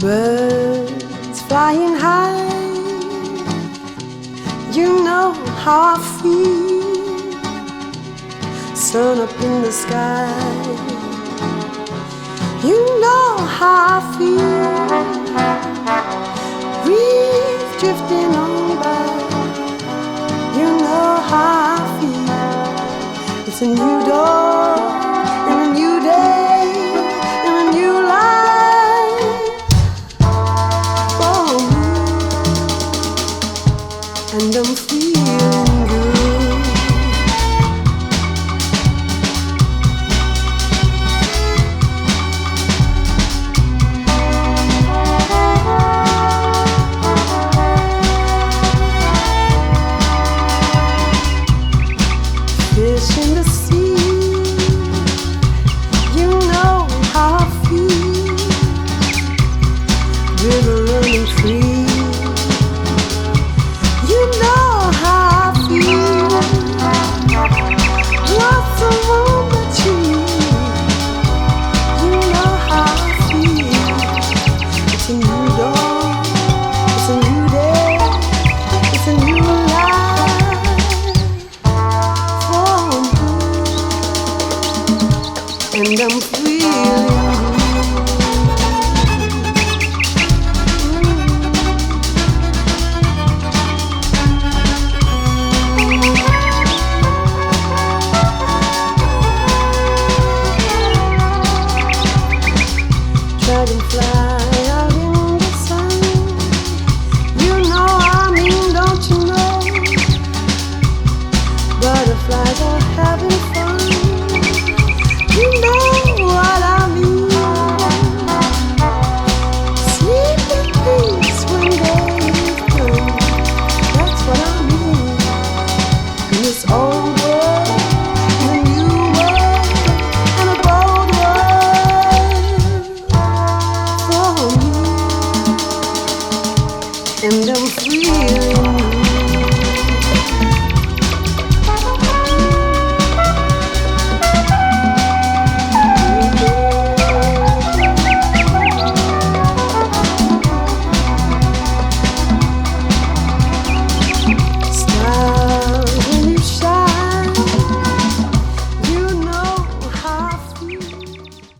Birds flying high, you know how I feel. Sun up in the sky, you know how I feel. Breeze drifting on by, you know how I feel. It's a new dawn and a new day and a new life for me, and I'm feeling good. Fish in the sea, you know how I feel. River running free, you know how I feel. Blossom on the tree, you know how I feel. It's a new dawn, it's a new day, it's a new life for me, and I'm feeling good. Dragonfly out in the sun, you know I mean, don't you know? Butterflies are having